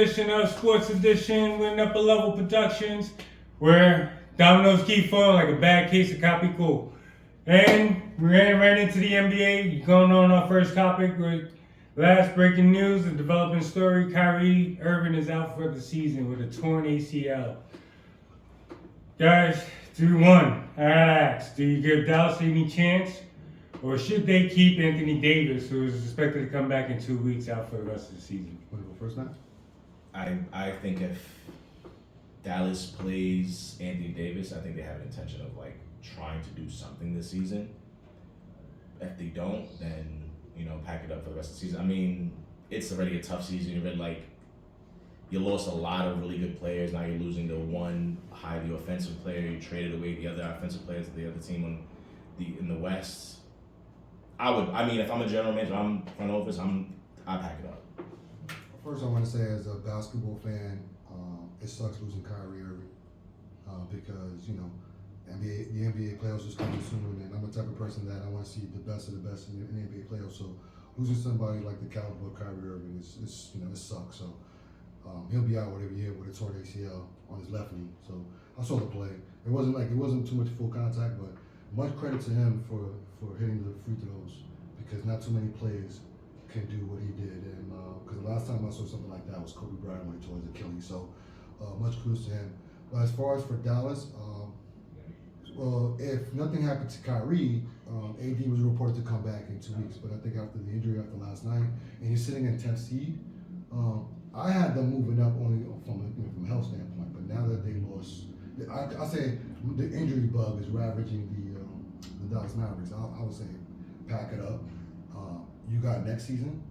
edition of Sports Edition with Upper Level Productions, where dominoes keep falling like a bad case of copy cool. And we ran right into the NBA. Going on our first topic with last breaking news, a developing story. Kyrie Irving is out for the season with a torn ACL. Guys, 3-1. I gotta ask, do you give Dallas any chance? Or should they keep Anthony Davis, who is expected to come back in 2 weeks, out for the rest of the season? Want to go first now? I think if Dallas plays Anthony Davis, I think they have an intention of trying to do something this season. If they don't, then pack it up for the rest of the season. I mean, it's already a tough season. You lost a lot of really good players. Now you're losing the one highly offensive player. You traded away the other offensive players of the other team in the West. If I'm a general manager, I'm front office, I pack it up. First, I want to say, as a basketball fan, it sucks losing Kyrie Irving because the NBA playoffs is coming soon, and I'm the type of person that I want to see the best of the best in the NBA playoffs. So losing somebody like the caliber of Kyrie Irving it sucks. So he'll be out whatever year with a torn ACL on his left knee. So I saw the play. It wasn't too much full contact, but much credit to him for hitting the free throws, because not too many players can do what he did. And because the last time I saw something like that was Kobe Bryant when he tore his Achilles. So much kudos to him. But as far as for Dallas, if nothing happened to Kyrie, AD was reported to come back in 2 weeks. But I think after the injury after last night, and he's sitting in 10th seed, I had them moving up only from a health standpoint. But now that they lost, I say the injury bug is ravaging the Dallas Mavericks. I would say pack it up. You got next season.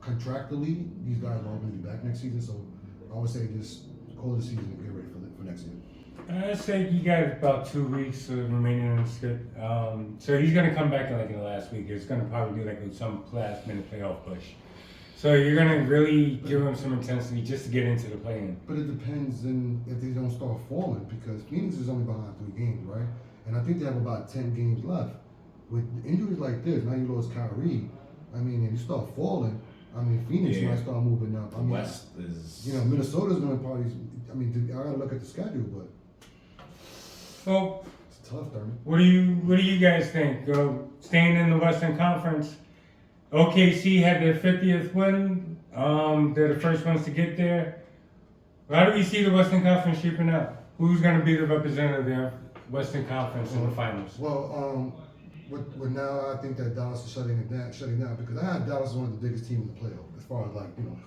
Contractually, these guys are all going to be back next season. So I would say just call the season and get ready for next year. I'd say you got about 2 weeks remaining on the script. So he's going to come back in the last week. It's going to probably do some last minute playoff push. So you're going to really give him some intensity just to get into the play-in. But it depends if they don't start falling, because Phoenix is only behind 3 games, right? And I think they have about 10 games left. With injuries like this, now you lost Kyrie. And you start falling. Phoenix might start moving up. West is... Minnesota's going to probably... I got to look at the schedule, but... So, it's tough, Thurman. What do you guys think? Staying in the Western Conference, OKC had their 50th win. They're the first ones to get there. How do we see the Western Conference shaping up? Who's going to be the representative of the Western Conference in the finals? Well, with now I think that Dallas is shutting down because I had Dallas as one of the biggest teams in the playoff as far as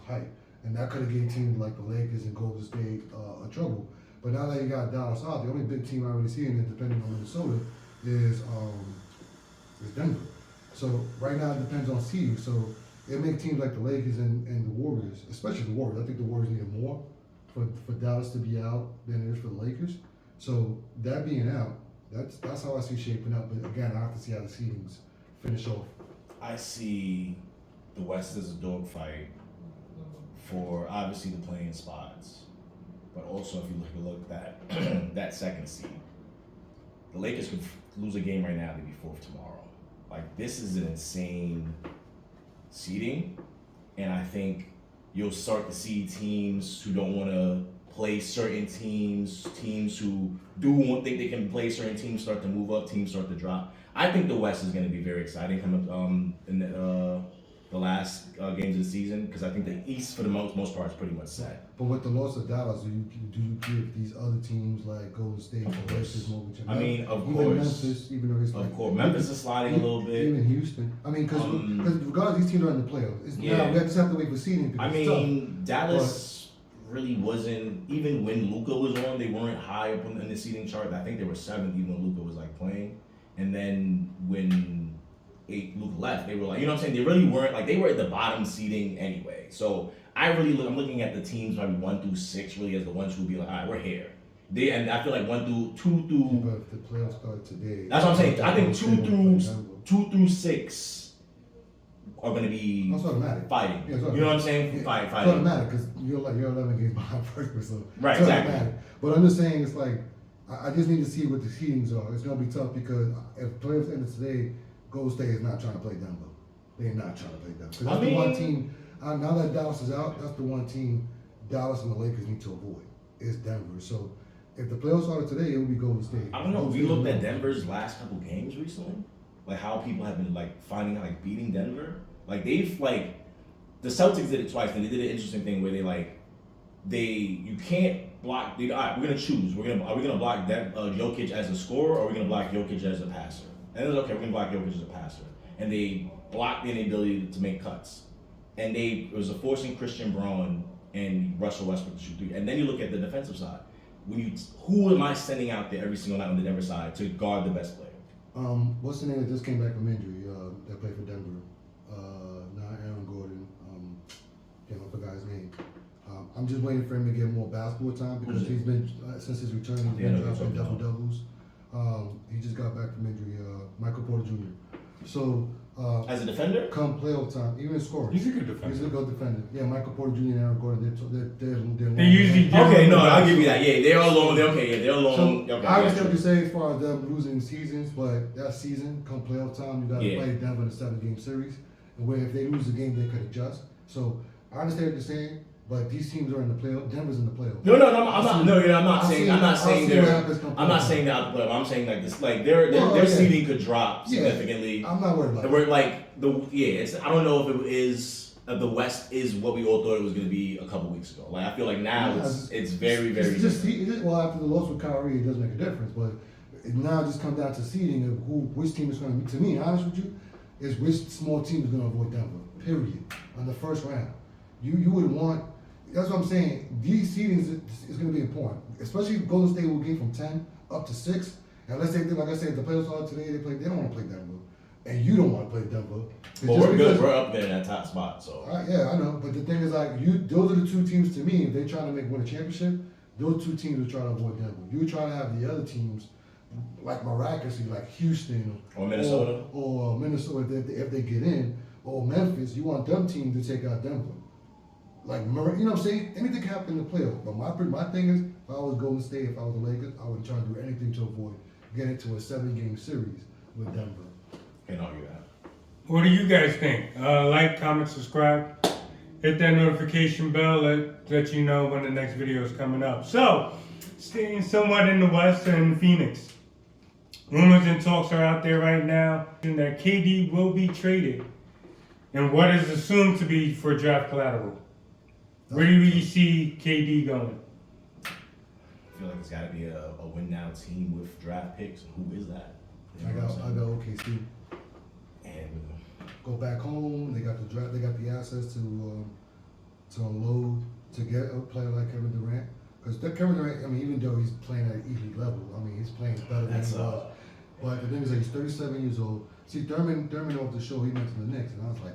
height, and that could have gave teams like the Lakers and Golden State a trouble. But now that you got Dallas out, the only big team I really see in it, depending on Minnesota, is Denver. So right now it depends on seeding. So it makes teams like the Lakers and the Warriors, especially the Warriors. I think the Warriors need more for Dallas to be out than it is for the Lakers. So that being out, that's how I see shaping up. But again, I have to see how the seedings finish off. I see the West as a dogfight for obviously the playing spots, but also if you look at that second seed, the Lakers could lose a game right now, they'd be 4th tomorrow. This is an insane seeding, and I think you'll start to see teams who don't want to play certain teams who do think they can play certain teams start to move up, teams start to drop. I think the West is going to be very exciting coming up in the last games of the season, because I think the East for the most part is pretty much set. But with the loss of Dallas, do you give these other teams like Golden State or Lakers more chance? Of even course. Memphis, even though it's of course, Memphis is sliding a little bit. Even Houston. Because regardless, these teams are in the playoffs. Now we just have to wait for seeding. Dallas really wasn't, even when Luka was on, they weren't high up in the seeding chart. I think they were 7th even when Luka was playing. And then when Luka left, they were you know what I'm saying? They really weren't, they were at the bottom seeding anyway. So I'm looking at the teams probably 1 through 6 really as the ones who will be all right, we're here. And I feel 2 through. But if the playoffs start today. That's what I'm saying. I think 2 through 6 are going to be fighting. Yeah, you know what I'm saying? Fighting. It doesn't matter because you're 11 games behind first, so right, exactly. Matter. But I'm just saying, it's I just need to see what the seedings are. It's going to be tough because if playoffs end today, Golden State is not trying to play Denver. They're not trying to play Denver. Because that's the one team. Now that Dallas is out, that's the one team Dallas and the Lakers need to avoid is Denver. So if the playoffs started today, it would be Golden State. I don't know. Golden We State looked would at win. Denver's last couple games recently, like how people have been like finding like beating Denver. Like they've like the Celtics did it twice, and they did an interesting thing where you can't block. All right, we're gonna choose. Are we gonna block Jokic as a scorer, or are we gonna block Jokic as a passer? And it was okay. We're gonna block Jokic as a passer, and they blocked the inability to make cuts. And it was a forcing Christian Braun and Russell Westbrook to shoot three. And then you look at the defensive side. Who am I sending out there every single night on the Denver side to guard the best player? What's the name that just came back from injury? That played for Denver. Not Aaron Gordon. I forgot his name. I'm just waiting for him to get more basketball time because he's been since his return. He's been dropping double doubles. He just got back from injury. Michael Porter Jr. So As a defender? come playoff time, even scoring. He's a good defender. He's a good defender. Yeah, Michael Porter Jr. and Aaron Gordon. They're They usually do. Okay, no, I'll give you that. Yeah, they're alone. They're alone. So, Okay, I understand what you're saying as far as them losing seasons, but that season, come playoff time, you got to play Denver in a 7-game series. And where if they lose the game, they could adjust. So I understand what you're saying, but these teams are in the playoff. Denver's in the playoff. No, I'm not saying they're out the playoff. I'm saying like this, like their seeding could drop significantly. I'm not worried about it. We're like I don't know if it is the West is what we all thought it was going to be a couple weeks ago. Like I feel like now it's very It's just well after the loss with Kyrie, it does make a difference, but it now just comes down to seeding of which team is going to. To me, honest with you, is which small team is going to avoid Denver. Period. On the first round, you would want. That's what I'm saying. These seedings is going to be important, especially if Golden State will get from 10 up to 6. And let's say, like I said, the playoffs are today. They don't want to play Denver, and you don't want to play Denver. Well, we're good. We're up there in that top spot. So yeah, I know. But the thing is, like those are the two teams to me. If they're trying to win a championship, those two teams will try to avoid Denver. You try to have the other teams, like miraculously, like Houston or Minnesota, or Minnesota if they get in, or Memphis. You want them teams to take out Denver. Like, you know what I'm saying? Anything can happen in the playoff. But my thing is, if I was Golden State, if I was the Lakers, I would try to do anything to avoid getting to a 7-game series with Denver. Can't argue that. What do you guys think? Like, comment, subscribe. Hit that notification bell. Let you know when the next video is coming up. So, staying somewhat in the West and Phoenix. Rumors and talks are out there right now that KD will be traded. And what is assumed to be for draft collateral. Where do we see KD going? I feel like it's got to be a win now team with draft picks. And who is that? I got OKC. And go back home. They got the draft. They got the assets to unload to get a player like Kevin Durant. Because Kevin Durant, I mean, even though he's playing at elite level, I mean, he's playing better than he was. But the thing is, like, he's 37 years old. See, Thurman off the show, he mentioned the Knicks, and I was like.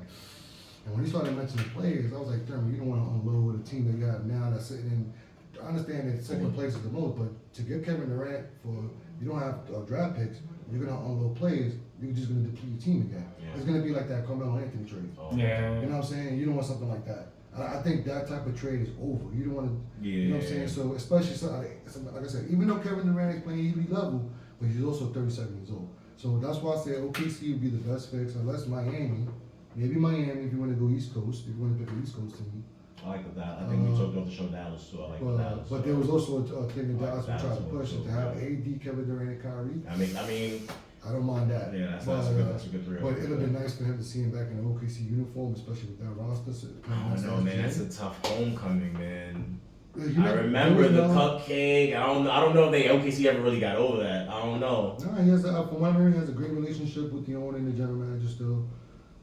And when he started mentioning players, I was like, Thurman, you don't want to unload a team that you have now that's sitting in. I understand that second place is the most, but to get Kevin Durant you don't have draft picks, you're going to unload players, you're just going to deplete your team again. Yeah. It's going to be like that Carmelo Anthony trade. Yeah. You know what I'm saying? You don't want something like that. I think that type of trade is over. You don't want to, you know what I'm saying? So, especially, like I said, even though Kevin Durant is playing elite level, but he's also 37 years old. So that's why I said OKC would be the best fix, unless Miami. Maybe Miami if you want to go East Coast, if you want to pick an East Coast team. I like that. I think we talked about the show Dallas too. I like Dallas. But there was also a thing that Dallas would try to push it to have AD, Kevin Durant, and Kyrie. I mean, I don't mind that. Yeah, that's a good three. But it would have been nice for him to see him back in the OKC uniform, especially with that roster. So I don't know, man. That's a tough homecoming, man. I remember the cupcake. I don't know if OKC ever really got over that. I don't know. No, he has. From what I remember, he has a great relationship with the owner and the general manager still.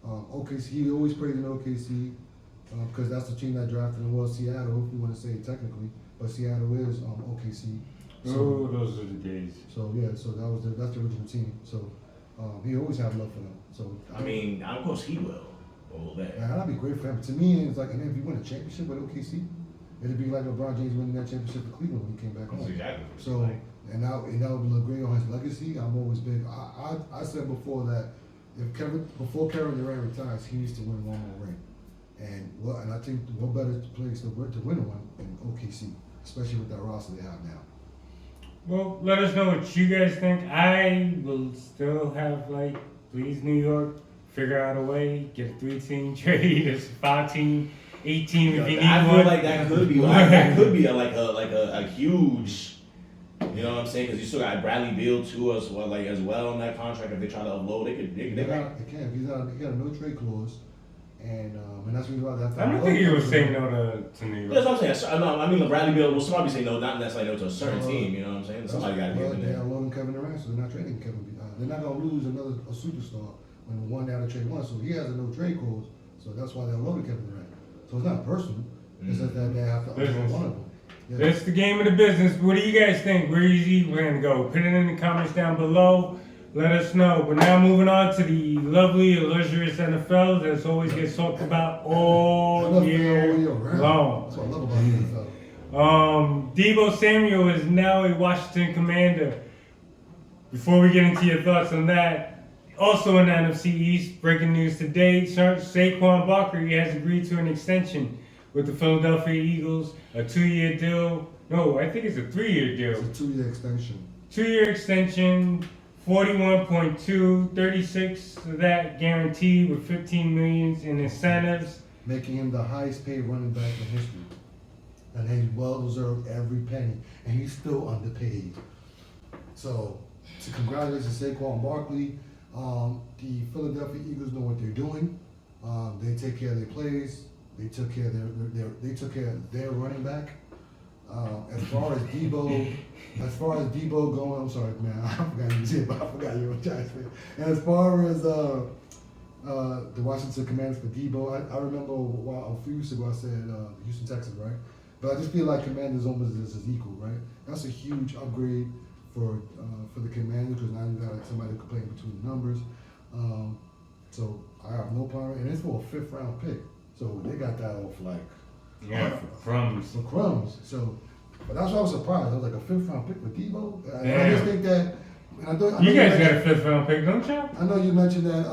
OKC, he always praised in OKC because that's the team that drafted him. Well, Seattle, if you want to say it technically, but Seattle is OKC. So, those are the days. So yeah, so that's the original team. So he always had love for them. So I mean, of course he will. All that. Man, that'd be great for him. To me, it's like, and then if you win a championship with OKC, it'd be like LeBron James winning that championship for Cleveland when he came back home. That's exactly. So and that would look great on his legacy. I'm always big. I said before that. Before Kevin Durant retires, he needs to win one more ring, and I think what better place to win one than OKC, especially with that roster they have now. Well, let us know what you guys think. I will still have please New York, figure out a way, get a 3-team trade, a 5-team, 8 team if you need I feel one. like that could be a huge. You know what I'm saying? Because you still got Bradley Beal too as well on that contract. If they try to upload, they can. They can't. He got a no trade clause, and that's what he's about. I don't think he would say no to New York. That's what I'm saying. No, I mean Bradley Beal will probably say no, not necessarily no to a certain team. You know what I'm saying? Somebody got to give him They're that. unloading Kevin Durant, so they're not trading Kevin. They're not gonna lose a superstar when one down to trade one. So he has a no trade clause. So that's why they're unloading Kevin Durant. So it's not personal. It's just that they have to unload one of them. Yeah. That's the game of the business. What do you guys think? Where is he going to go? Put it in the comments down below. Let us know. But now moving on to the lovely, illustrious NFL that always gets talked about all year long. That's what I love about the NFL. Deebo Samuel is now a Washington Commander. Before we get into your thoughts on that, also in the NFC East, breaking news today, Saquon Barkley has agreed to an extension with the Philadelphia Eagles, a 2-year deal. No, I think it's a 3-year deal. It's a 2-year extension. 2-year extension, 41.2, 36 of that guaranteed with $15 million in incentives. Making him the highest paid running back in history. And he's well deserved every penny. And he's still underpaid. So, to congratulations to Saquon Barkley. The Philadelphia Eagles know what they're doing. They take care of their plays. They took care of their running back. As far as Debo going, I'm sorry, man, I forgot you did, but I forgot you were a Giants fan. And as far as the Washington Commanders for Debo, I remember a few weeks ago I said Houston Texans, right? But I just feel like Commanders almost is equal, right? That's a huge upgrade for the Commanders because now you got somebody who can play in between the numbers. So I have no problem, and it's for a 5th round pick. So they got that off Crumbs. for crumbs. So, but that's why I was surprised. I was like a 5th round pick for Debo. Yeah. I just think that. You guys got a 5th round pick, don't you? I know you mentioned that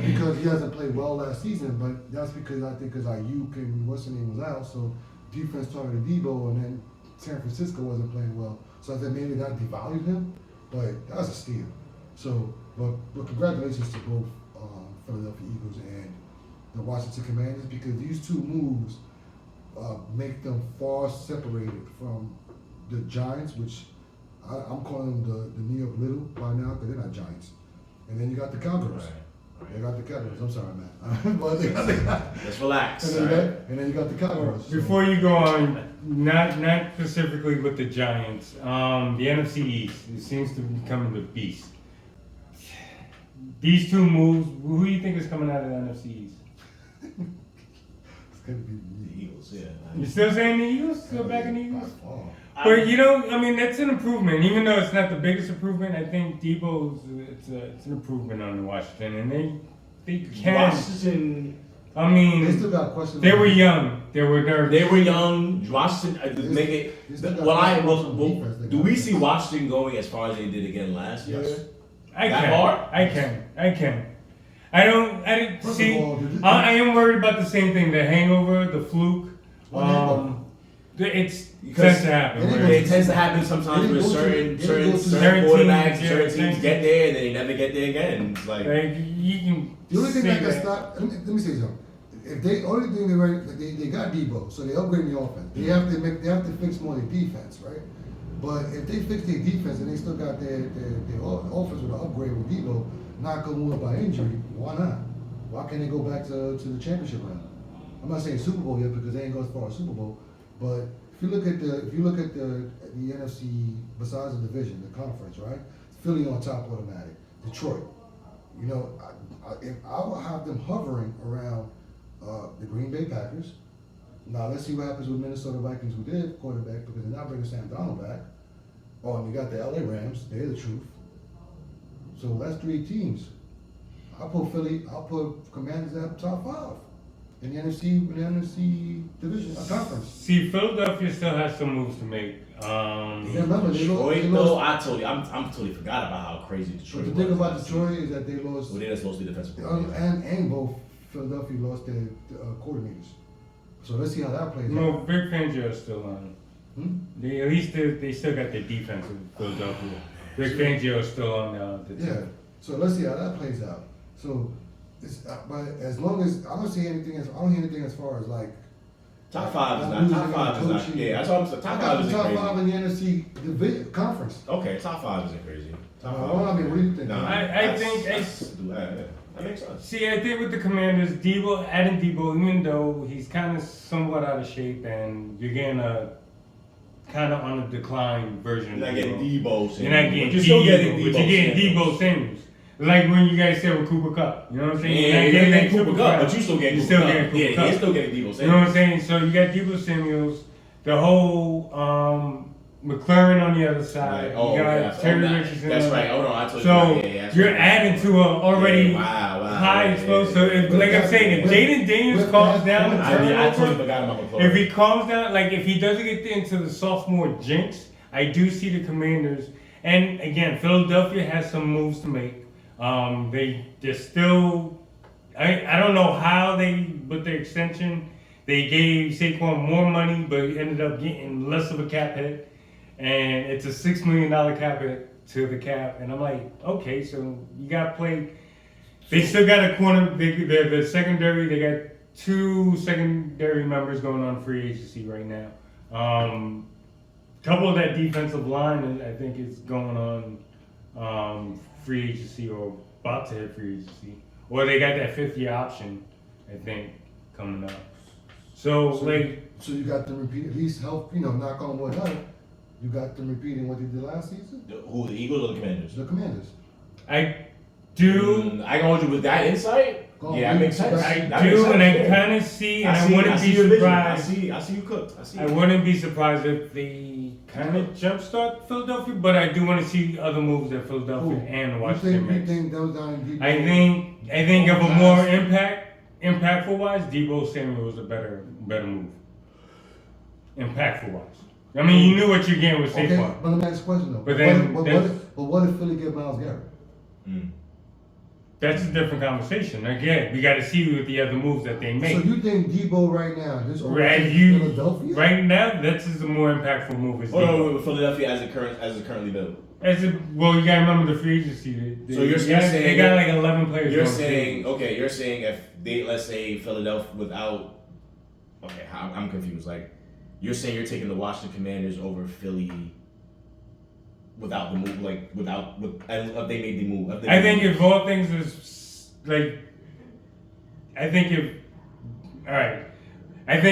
because he hasn't played well last season, but that's because I think because Ayuk and what's the name was out, so defense targeted Debo, and then San Francisco wasn't playing well. So I think maybe that devalued him, but that's a steal. So, but congratulations to both Philadelphia Eagles and the Washington Commanders because these two moves make them far separated from the Giants, which I'm calling them the New York Little by now because they're not Giants. And then you got the Cowboys. Right. They got the Cowboys. I'm sorry, man. But they got Let's relax. And then you got the Cowboys. Before you go on, not specifically with the Giants, the NFC East, it seems to be becoming the beast. These two moves, who do you think is coming out of the NFC East? It's going to be The Eagles, yeah. You still saying the Eagles? Still back in the Eagles? Oh. But I mean, that's an improvement. Even though it's not the biggest improvement, I think Debo's it's an improvement on Washington, and they can. Washington. I mean, They still got questions. they were young. They were nervous. They were young. Washington make it. Do we see Washington going as far as they did again last year? Yes. I That can. hard? I can. I didn't First see. of all, I am worried about the same thing. The hangover, the fluke. Because Tends to happen. It tends to happen sometimes with certain quarterbacks, certain teams get there and then they never get there again. It's like you can. The only thing say that can stop. Let me say something. If they only thing they got Debo, so they upgrading the offense. They have to fix more of their defense, right? But if they fix their defense and they still got their offense with an upgrade with Debo, not going by injury, why not? Why can't they go back to the championship round? I'm not saying Super Bowl yet because they ain't go as far as Super Bowl, but if you look at the NFC besides the division, the conference, right? Philly on top automatic. Detroit. You know, I will have them hovering around the Green Bay Packers. Now let's see what happens with Minnesota Vikings with their quarterback because they're not bringing Sam Darnold back. Oh, and you got the LA Rams. They're the truth. So that's 3 teams. I'll put Commanders at top 5 in the NFC division conference. See, Philadelphia still has some moves to make. Remember, Detroit, though, I totally forgot about how crazy Detroit was. The thing about Detroit is that they lost. Well, they're supposed to be defensive coordinator. And both Philadelphia lost their coordinators. So let's see how that plays No, out. Vic Fangio is still on. At least they still got their defense in Philadelphia. Vic Fangio is still on the Yeah. So let's see how that plays out. So But as long as I don't see anything, I don't hear anything as far as like Top five is I'm not. Top five is not. coaching. Yeah, that's what I'm saying. I Top got five the isn't top crazy. five in the NFC division conference. Okay, top five isn't crazy. Top five. Well, I mean, what do you think? Nah, I think that makes sense. See, I think with the Commanders, adding Debo, even though he's kind of somewhat out of shape, and you're getting a kind of on a decline version. You're not of getting Debo. Debo. You're not getting You're still getting Debo, Debo. but you're getting Samuels. Debo Samuels. Like when you guys said with Cooper Cup, you know what I'm saying? Yeah, you're getting Cooper Cup, but you still getting You're Cooper still Cup. getting Cooper Yeah, Cup. you're still getting Debo. You know what I'm saying? So you got Debo Samuels, the whole McLaren on the other side. Right. Oh, you got yeah. Terry Oh, Richardson. that's right. Hold on, I told you. So that's you're right. adding to a already Yeah, wow, high yeah, explosive. yeah, So if, yeah. like I'm saying, if Jaden Daniels with calms that down the point, I totally turnover, forgot about McLaurin. if he calms down, like if he doesn't get into the sophomore jinx, I do see the Commanders. And again, Philadelphia has some moves to make. They're still. I don't know how they with the extension they gave Saquon more money, but he ended up getting less of a cap hit, and it's a $6 million cap hit to the cap. And I'm like, okay, so you got to play. They still got a corner. They're the secondary. They got 2 secondary members going on free agency right now. Couple of that defensive line, I think, is going on free agency or about to hit free agency. Or they got that 5th-year option, I think, coming up. So you got them repeat at least help, knock on wood, you got them repeating what they did last season? Who, the Eagles or the Commanders? The Commanders. I do. I can hold you with that insight. Go on, Yeah, that makes sense. I That makes do, sense, and I yeah. kind of see, and I see wouldn't be your vision. surprised. I see you cooked. I see. I wouldn't be surprised if they kind of jumpstart Philadelphia, but I do want to see other moves that Philadelphia and Washington You makes. think those down in Debo? I think of a more impactful wise, Debo Samuel was a better move. Impactful wise. I mean, you knew what you're getting with Okay, Saquon. but let me ask a question though. But then what if Philly get Myles Garrett? That's a different conversation. Again, we got to see with the other moves that they make. So you think Debo right now, this Philadelphia? Right now, that's just a more impactful move. Is Hold on, Philadelphia as it currently built. Well, you got to remember the free agency. So you're saying they got like 11 players. You're saying if they, let's say Philadelphia without, okay, I'm confused. Like, you're saying you're taking the Washington Commanders over Philly without the move, if they made the move. I think if all things is like, I think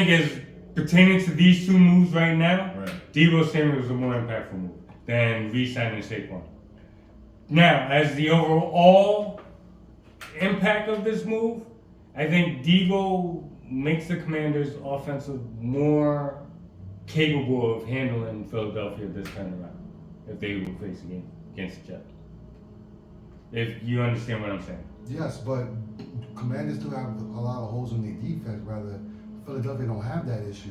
as pertaining to these 2 moves right now, right. Debo Samuel is a more impactful move than re-signing Saquon. Now, as the overall impact of this move, I think Debo makes the Commanders' offensive more capable of handling Philadelphia this time around if they will face again against the Jets. If you understand what I'm saying. Yes, but Commanders still have a lot of holes in their defense. Rather, Philadelphia don't have that issue.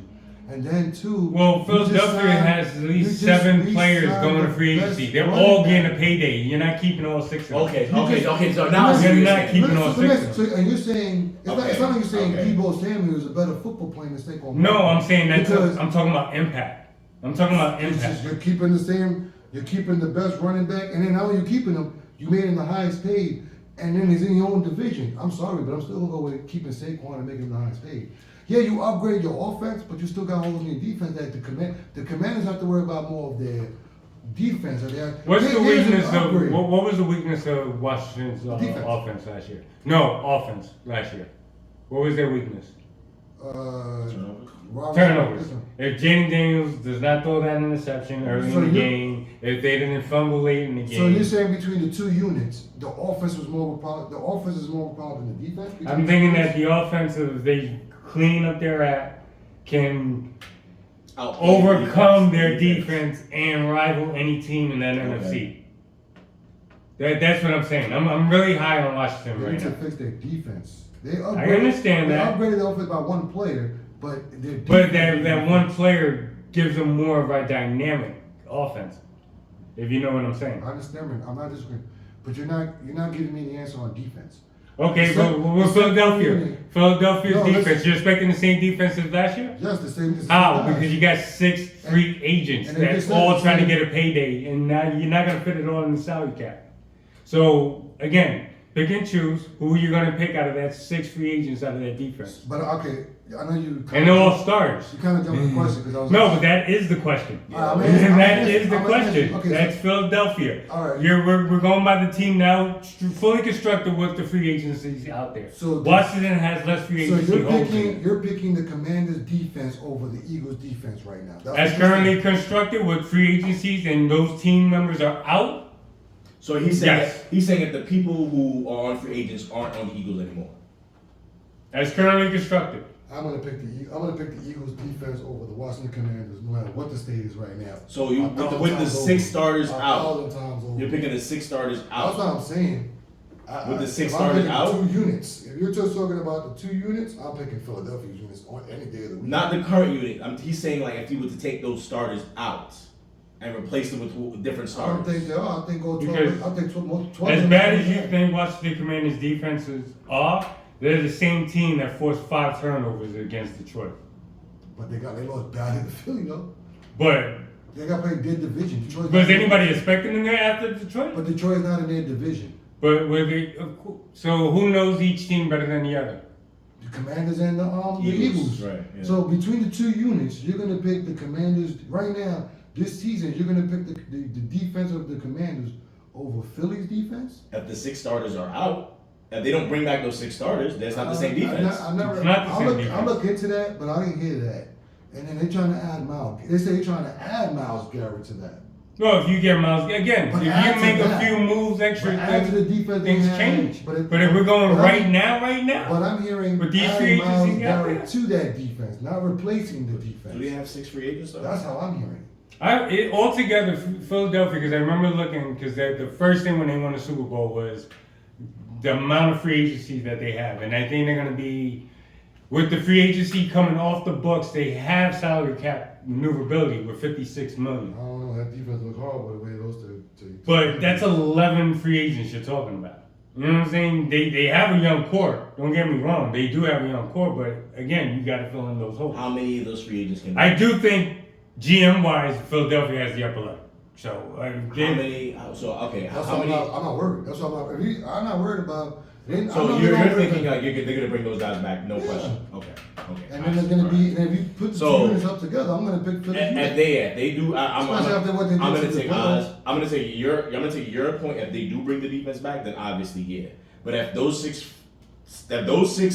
And then too. Well, Philadelphia has at least 7 players going to free agency. They're all getting a payday. You're not keeping all 6 of them. Okay. So now You're not keeping all 6 of them. So, and you're saying it's not like you're saying Debo Samuel is a better football player than Saquon. No, I'm saying that Because- I'm talking about impact. I'm talking about It's impact. just, you're keeping the best running back, and then not only you keeping him, you made him the highest paid, and then he's in your own division. I'm sorry, but I'm still gonna go with keeping Saquon and making him the highest paid. Yeah, you upgrade your offense, but you still got holes in your defense that the Commanders have to worry about more of their defense. What's the Here's an weakness of upgrade. what was the weakness of Washington's Defense. offense last year? No, offense last year. What was their weakness? Turnovers. Listen, If Jaden Daniels does not throw that interception early So in the you- game, if they didn't fumble late in the game, So you're saying between the 2 units, the offense was more of a problem. The offense is more of a problem than the defense. I'm thinking that the offensive, if they clean up their act, can overcome their defense and rival any team in that NFC. That's what I'm saying. I'm really high on Washington They right need to now. fix their defense. I understand that. They upgraded the offense by 1 player, but their defense. But that one player gives them more of a dynamic offense. If you know what I'm saying. I understand, man. I'm not disagreeing, but you're not giving me the answer on defense. Okay, Except- but with except Philadelphia. Philadelphia's No, defense, listen. you're expecting the same defense as last year? Yes, the same. How? Because you got 6 free agents and they that's just all said- trying to get a payday, and now you're not going to fit it all in the salary cap. So, again, pick and choose who you're gonna pick out of that 6 free agents out of that defense. But okay, I know you. And they're all stars. You kind of jumped the question because I was. No, but that is the question. That is the question. Okay, That's Philadelphia. All right. We're going by the team now, fully constructed with the free agencies out there. So Washington has less free So agency. you're picking the Commanders' defense over the Eagles' defense right now. As currently constructed with free agencies and those team members are out. So he's saying Yes. he's saying that the people who are on free agents aren't on the Eagles anymore. As currently constructed. I'm gonna pick the Eagles' defense over the Washington Commanders, no matter what the state is right now. So you with the 6 starters out, you're picking the 6 starters out. That's what I'm saying. With the 6 if starters I'm out? picking 2 units. If you're just talking about the 2 units, I'm picking Philadelphia's units on any day of the week. Not the current unit. He's saying like if you were to take those starters out and replace them with different I starters. don't think they are. I think go 12. Because I think 12. As bad as you think Washington Commanders defenses are, they're the same team that forced 5 turnovers against Detroit. But they lost bad to Philly though. But They got played their division. Detroit's was not- anybody expecting them there after Detroit? But Detroit's not in their division. But were they, so who knows each team better than the other? The Commanders and the Eagles. Right. Yeah. So between the 2 units, you're gonna pick the Commanders right now. This season, you're gonna pick the defense of the Commanders over Philly's defense. If the 6 starters are out, if they don't bring back those 6 starters, that's not the same defense. It's not the same defense. I look into that, but I didn't hear that. And then they're trying to add Miles. They say they're trying to add Miles Garrett to that. No, if you get Miles, again, But if add you to make a that. few moves extra, But add to the defense, they things have- change. but But if we're going right now, But I'm hearing With these adding free Miles agencies out Garrett there? to that defense, not replacing the Do they defense. have 6 free agents though? That's how I'm hearing. Altogether, Philadelphia, because I remember looking, because the first thing when they won the Super Bowl was the amount of free agency that they have. And I think they're going to be, with the free agency coming off the books, they have salary cap maneuverability with $56 million. I don't know. That defense look horrible the way those two. But that's 11 free agents you're talking about. You know what I'm saying? They have a young core. Don't get me wrong. They do have a young core, but again, you got to fill in those holes. How many of those free agents can? I do think GM-wise, Philadelphia has the upper leg. So, How many? So okay. That's How why many? I'm not worried. That's why I'm not worried about. So you're thinking like they're gonna bring those guys back? No question. Okay. And then there's gonna be. And if you put the 2 units up together, I'm gonna pick Philly. If they do, I'm gonna take Oz. I'm gonna take your point. If they do bring the defense back, then obviously yeah. But if the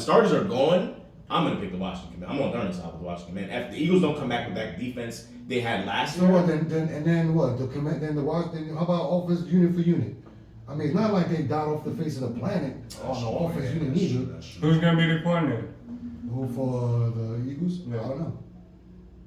starters are gone, I'm gonna pick the Washington Commanders. I'm on Thurman's side with the Washington Commanders. If the Eagles don't come back with that defense they had last So year, what? Then what? The Washington. How about offense unit for unit? I mean, it's not like they died off the face of the planet on the offense unit either. who's going to be the coordinator? Who for the Eagles? Yeah. I don't know.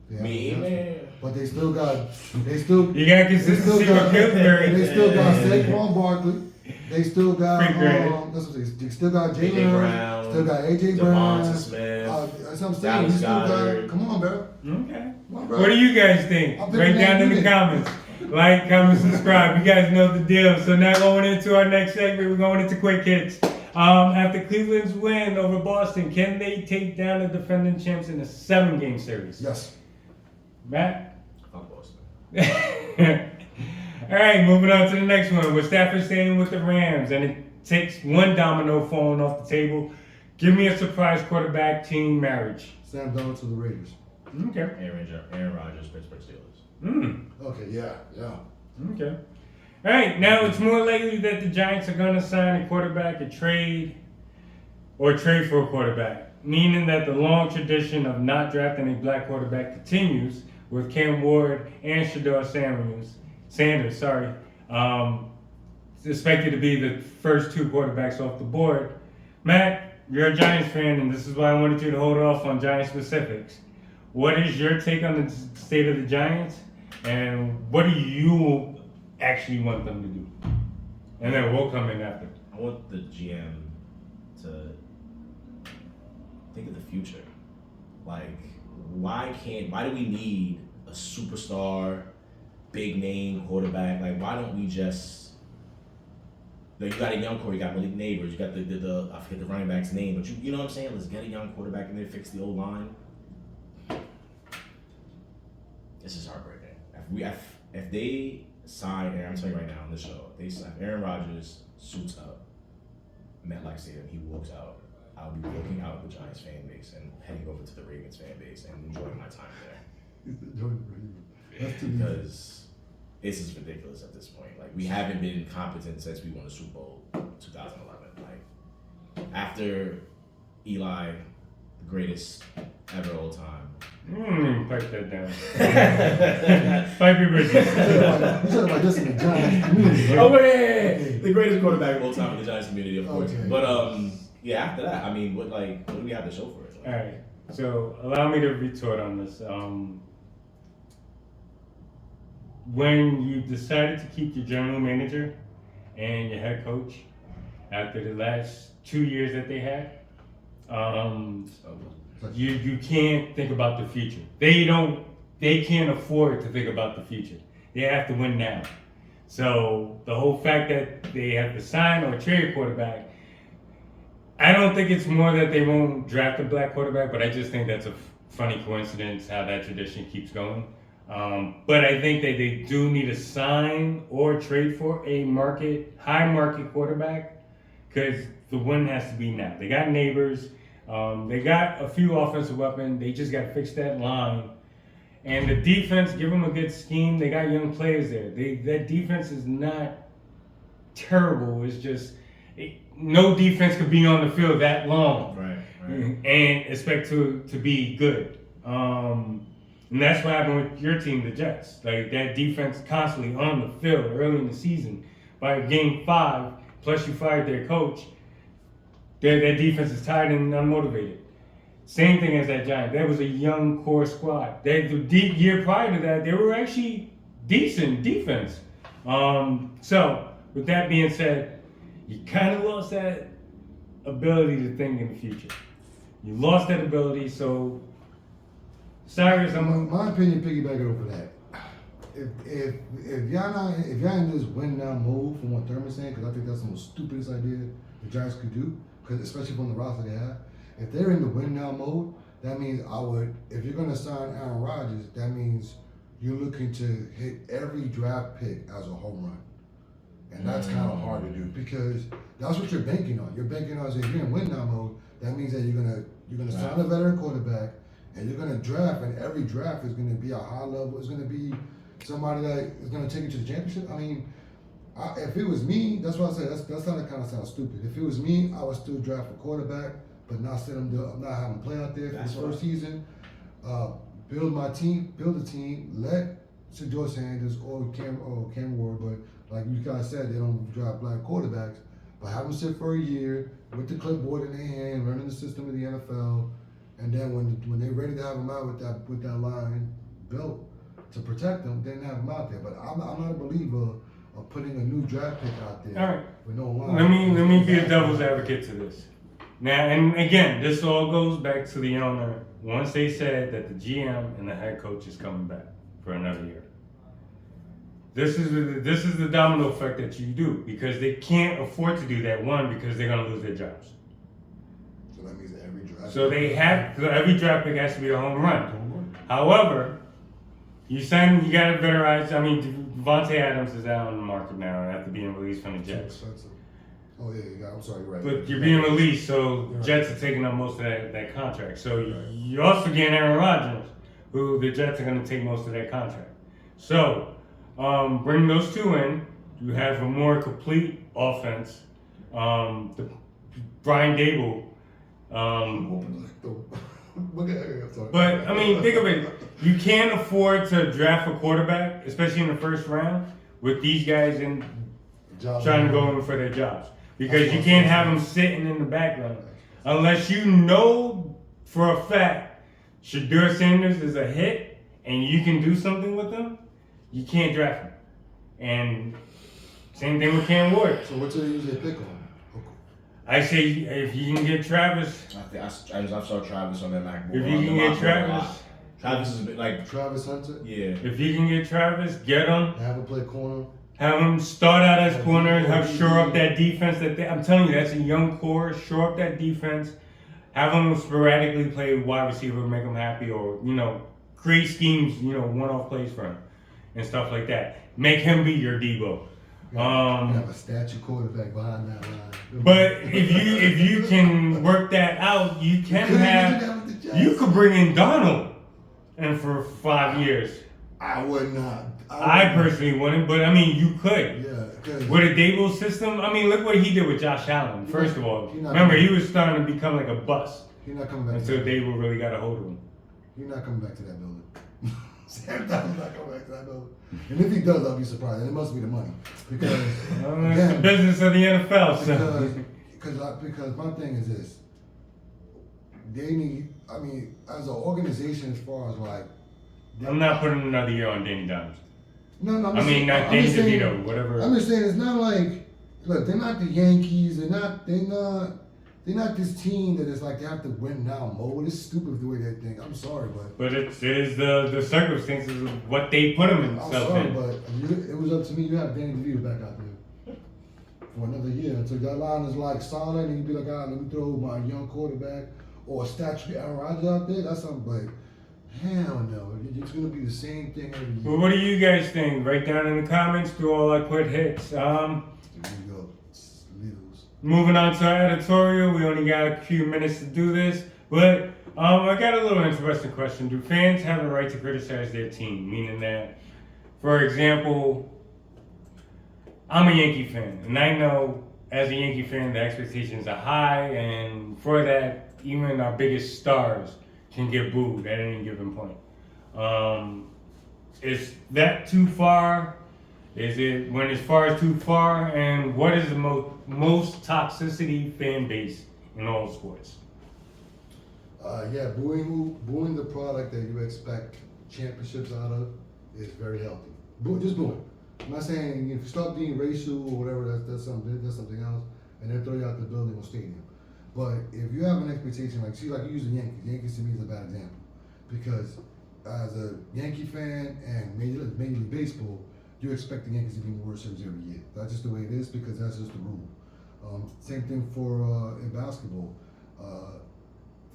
They me haven't announced man. it. But they still got. They still. You got They still consistency got. with Pillsbury. They still got Saquon Barkley. They still got. Free granted. That's what they still got AJ Jalen Brown, Still got AJ Devonta Brown. Smith, That's what I'm saying. Dallas We still Goedert. got. Come on, bro. Okay. Come on, bro. What do you guys think? I'm Write picking down that in the unit. comments. Like, comment, subscribe. You guys know the deal. So now going into our next segment, we're going into quick hits. After Cleveland's win over Boston, can they take down the defending champs in a 7-game series? Yes. Matt? Fuck Boston. All right, moving on to the next one. With Stafford staying with the Rams, and it takes one domino falling off the table. Give me a surprise quarterback team marriage. Sam Darnold to the Raiders. Okay. Aaron Rodgers, Pittsburgh Steelers. Okay. Yeah. Okay. All right. Now it's more likely that the Giants are going to sign a quarterback, trade for a quarterback, meaning that the long tradition of not drafting a black quarterback continues with Cam Ward and Shador Sanders. Expected to be the first 2 quarterbacks off the board. Matt, you're a Giants fan, and this is why I wanted you to hold off on Giant specifics. What is your take on the state of the Giants, and what do you actually want them to do? And then we'll come in after. I want the GM to think of the future. Like, why do we need a superstar, big name quarterback? Like, why don't we just, like, you got a young core, you got Malik Neighbors, you got the I forget the running back's name, but you know what I'm saying? Let's get a young quarterback in there, fix the old line. This is heartbreaking. If they sign, and I'm telling you right now on the show, if Aaron Rodgers suits up MetLife Stadium, he walks out, I'll be walking out of the Giants fan base and heading over to the Ravens fan base and enjoying my time there. That's too easy. Because it's just ridiculous at this point. Like, we haven't been competent since we won the Super Bowl 2011. Like, after Eli, the greatest ever all time. Pipe that down. Pipe your bridges. You said like this in the Giants community, right? Oh, yeah. The greatest quarterback of all time in the Giants community, of course. Okay. But, yeah, after that, I mean, what do we have to show for it? All right. So allow me to retort on this. When you decided to keep your general manager and your head coach after the last 2 years that they had, you can't think about the future. They can't afford to think about the future. They have to win now. So the whole fact that they have to sign or trade a quarterback, I don't think it's more that they won't draft a black quarterback, but I just think that's a funny coincidence how that tradition keeps going. But I think that they do need to sign or trade for a high market quarterback, because the win has to be now. They got neighbors. They got a few offensive weapons. They just got to fix that line. And the defense, give them a good scheme. They got young players there. That defense is not terrible. It's just no defense could be on the field that long, Right. and expect to be good. And that's what happened with your team, the Jets. Like, that defense constantly on the field early in the season. By game 5, plus you fired their coach, their defense is tired and unmotivated. Same thing as that Giant. That was a young core squad. The year prior to that, they were actually decent defense. So, with that being said, you kind of lost that ability to think in the future. You lost that ability, so Cyrus, My opinion, piggybacking over that. If y'all in this win now mode, from what Thurman's saying, because I think that's the most stupidest idea the Giants could do, because especially from the roster they have. If they're in the win now mode, that means if you're gonna sign Aaron Rodgers, that means you're looking to hit every draft pick as a home run. And that's kind of hard to do, because that's what you're banking on. You're banking on, if you're in win now mode, that means that you're gonna sign a veteran quarterback, and you're gonna draft, and every draft is gonna be a high level. It's gonna be somebody that is gonna take you to the championship. I mean, if it was me, that's what I said. That's kind of sounds stupid. If it was me, I would still draft a quarterback, but not have him play out there for his first season. Build a team. Let Shedeur Sanders or Cam Ward, but like you guys said, they don't draft black quarterbacks. But have them sit for a year with the clipboard in their hand, learning the system of the NFL. And then when they're ready to have them out with that line built to protect them, then have them out there. But I'm not a believer of putting a new draft pick out there. all right. With no line. Let me be a devil's advocate to this. Now, and again, this all goes back to the owner. Once they said that the GM and the head coach is coming back for another year. This is the domino effect that you do, because they can't afford to do that. One, because they're gonna lose their jobs. So that means that every draft. So every draft pick has to be a home run. However, you gotta veterize. I mean, Devontae Adams is out on the market now after being released from the Jets. Oh yeah, I'm sorry, you're right. But you're being released, so Jets are taking up most of that contract. So you're also getting Aaron Rodgers, who the Jets are going to take most of that contract. So bring those two in. You have a more complete offense. Brian Dable. But I mean, think of it. You can't afford to draft a quarterback, especially in the first round, with these guys trying to go in for their jobs. Because you can't have them sitting in the background. Unless you know for a fact Shedeur Sanders is a hit and you can do something with him, you can't draft him. And same thing with Cam Ward. So what do they usually pick on? I say if you can get Travis. I saw Travis on that MacBook. If you can get Travis. Travis is a bit like Travis Hunter? Yeah. If you can get Travis, get him. Have him play corner. Have them start out as corners, shore up that defense. I'm telling you, that's a young core. Shore up that defense. Have them sporadically play wide receiver, make them happy, or create schemes, one-off plays for him and stuff like that. Make him be your Debo. You have a statue quarterback behind that line. But if you can work that out, you can you could bring in Donald, and for 5 years. I would not. I personally wouldn't, but I mean, you could. Yeah, with a Dable system, I mean, look what he did with Josh Allen. First of all, remember he was starting to become like a bust. He's not coming back until Dable really got a hold of him. He's not coming back to that building. Sam Donald's not coming back to that building. And if he does, I'll be surprised. And it must be the money. Because it's the business of the NFL. So. Because my thing is this. They need, I mean, as an organization, as far as like. I'm not putting another year on Danny Dimes. No, not Danny DeVito, whatever. I'm just saying it's not like, look, they're not the Yankees. They're not this team that is like they have to win now mode. It's stupid the way they think. I'm sorry, but it is the circumstances of what they put them in. I'm sorry, but it was up to me. You have Danny DeVito back out there for another year until that line is like solid, and you be like, let me throw my young quarterback or a statue Aaron Rodgers out there. That's something, but hell no, it's gonna be the same thing every year. Well, what do you guys think? Write down in the comments through all our quick hits. There you go. Moving on to our editorial, we only got a few minutes to do this, but I got a little interesting question. Do fans have a right to criticize their team? Meaning that, for example, I'm a Yankee fan, and I know as a Yankee fan the expectations are high, and for that, even our biggest stars can get booed at any given point. Is that too far? Is it when as far as too far? And what is the most toxicity fan base in all sports? Booing the product that you expect championships out of is very healthy. Just booing. I'm not saying if you stop being racial or whatever, that's something else, and then throw you out the building or stadium. But if you have an expectation, like you use the Yankees. Yankees to me is a bad example because as a Yankee fan and Major League Baseball, you expect the Yankees to be in the World Series every year. That's just the way it is because that's just the rule. Same thing for in basketball.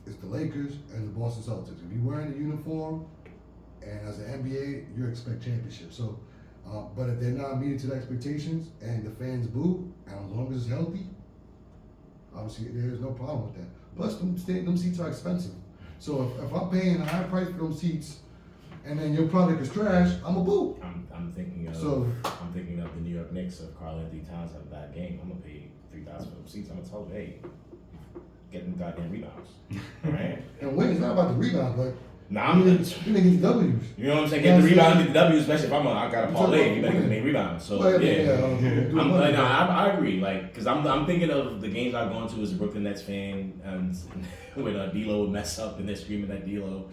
It's the Lakers and the Boston Celtics. If you're wearing the uniform, and as an NBA, you expect championships. So, but if they're not meeting to the expectations and the fans boo, and as long as it's healthy, obviously there's no problem with that. Plus, them seats are expensive. So if I'm paying a high price for them seats, and then your product is trash, I'm a boo. I'm thinking of the New York Knicks of Karl Anthony Towns have a bad game. I'm gonna pay $3,000 for them seats. I'm gonna tell them, hey, get them goddamn rebounds, right? And win is not about the rebound, but I'm you need to get the W's. You know what I'm saying? Get the rebound, get the W's, especially if I got a parlay. You better get the main rebound. So I agree. Like, cause I'm thinking of the games I've gone to as a Brooklyn Nets fan, and when D'Lo would mess up and they're screaming at D'Lo,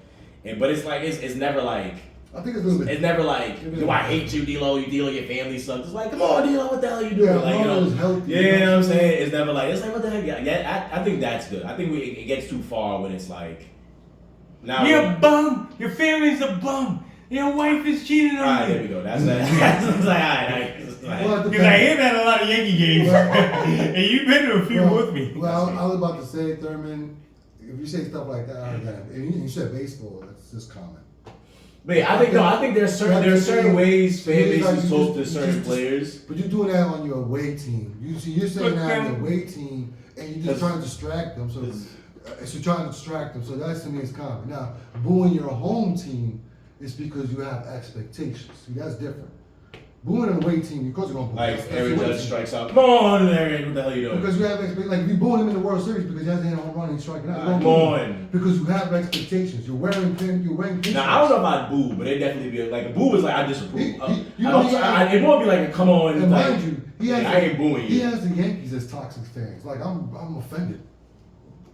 but it's like it's never like. I think it's a little bit. It's never like, yo, I hate you, D'Lo. You D'Lo, your family sucks. It's like, come on, D'Lo, what the hell are you doing? Yeah, like, you know, healthy, you know what I'm saying? It's never like, what the heck? Yeah, I think that's good. I think it gets too far when it's like, now you're a bum. Your family's a bum. Your wife is cheating on you. Alright, there we go. That's like, alright. Because I hear that a lot of Yankee games, and you've been to a few with me. Well, I was about to say, Thurman, if you say stuff like that, and you said baseball, that's just common. But yeah, I think there's certain ways fan bases talk to certain players. But you're doing that on your away team. You're saying that on your away team, and you're just trying to distract them. So you're trying to distract them. So that to me is common. Now, booing your home team is because you have expectations. See, that's different. Booing an away team, because you're going to boo. Like Aaron Judge strikes out. Come on, Aaron, what the hell are you doing? Because you have expectations. Like if you booing him in the World Series because he has a home run and he's striking out. Come on. Because you have expectations. You're wearing Now I don't know about boo, but it definitely be like a boo is like I disapprove. It won't be like a come on. And like, mind you, I ain't booing you. He has the Yankees as toxic fans. Like I'm offended.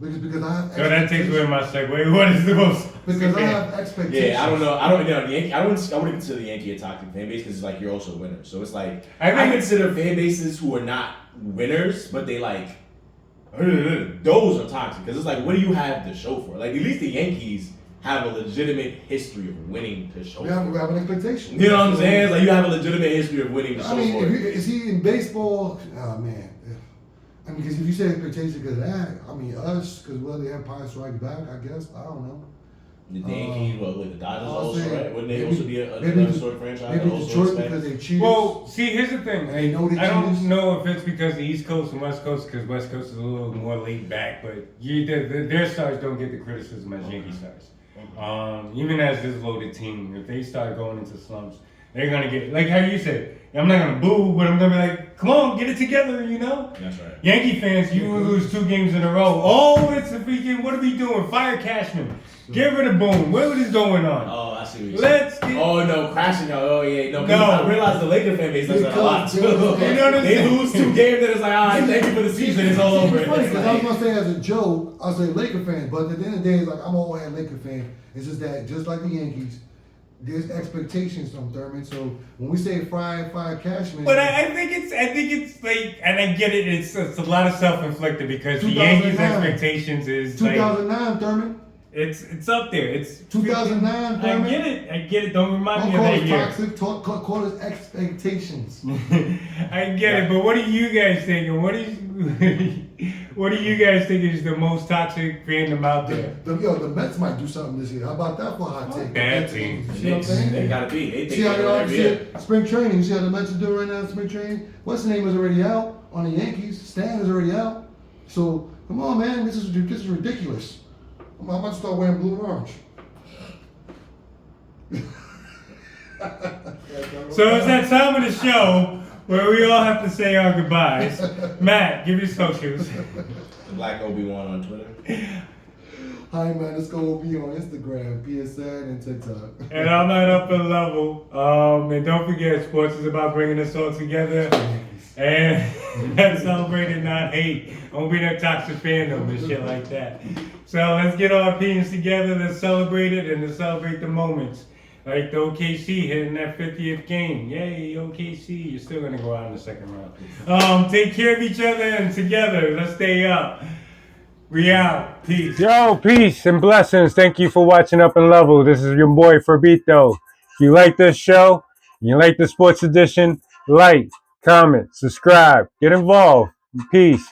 Because I have. So that takes away my segue. What is the most? Because I have expectations. Yeah, I don't know. I wouldn't consider the Yankee a toxic fan base because it's like you're also a winner. So it's like I consider fan bases who are not winners, but they like those are toxic because it's like what do you have to show for? Like at least the Yankees have a legitimate history of winning to show. We have an expectation. You know what I'm saying? It's like you have a legitimate history of winning to show for. Is he in baseball? Oh man. I mean, because if you say expectation because of that, I mean, us, because they have Pine Strike back, I guess. I don't know. The Yankees, the Dodgers I'll also, say right? Wouldn't they maybe- also be another maybe historic franchise? Maybe that also Detroit expects? because they cheated. Well, see, here's the thing. And they know they I don't cheaters. know if it's because the East Coast and West Coast, because West Coast is a little more laid back, but their stars don't get the criticism as Yankee stars. Even as this loaded team, if they start going into slumps, they're gonna get like how you said. I'm not gonna boo, but I'm gonna be like, come on, get it together, you know. That's right. Yankee fans, you lose 2 games in a row. Oh, it's a freaking. What are we doing? Fire Cashman. Get rid of Boone. What is going on? Oh, I see what you're Let's saying. get. Oh no, crashing out. Oh yeah, no. No. I realize the Laker fan base does that a lot too. You know what I'm They saying? lose 2 games, then it's like, all right, thank you for the season. It's all over. It's funny It's because I was like- gonna say as a joke, I'll say Laker fan, but at the end of the day, it's like I'm always a Laker fan. It's just that just like the Yankees, there's expectations from Thurman. So when we say fire Cashman, But I think it's like, and I get it. It's a lot of self-inflicted because the Yankees' 2009. expectations is like 2009 Thurman, it's up there. It's 2009 I Thurman. get it. Don't remind Don't me of call that us year. toxic. Call us expectations. I get it, but what are you guys thinking? What do you guys think is the most toxic fandom out there? The Mets might do something this year. How about that for a hot take? Bad team. You see what I'm saying? They gotta be. They See think how they they win are? every See year. spring training. See how the Mets are doing right now in spring training? What's the name is already out on the Yankees. Stan is already out. So come on, man. This is ridiculous. I'm about to start wearing blue and orange. So it's that time of the show where we all have to say our goodbyes. Matt, give your socials. The Black Obi-Wan on Twitter. Hi, man. Let's go be on Instagram, PSN, and TikTok. And I'm at Upper Level. And don't forget, sports is about bringing us all together and celebrating, not hate. Don't be that toxic fandom and shit like that. So let's get our opinions together. Let's celebrate it and let's celebrate the moments. Like the OKC hitting that 50th game. Yay, OKC. You're still going to go out in the second round. Take care of each other and together. Let's stay up. We out. Peace. Yo, peace and blessings. Thank you for watching Up and Level. This is your boy Fabito. If you like this show, you like the sports edition, like, comment, subscribe, get involved. Peace.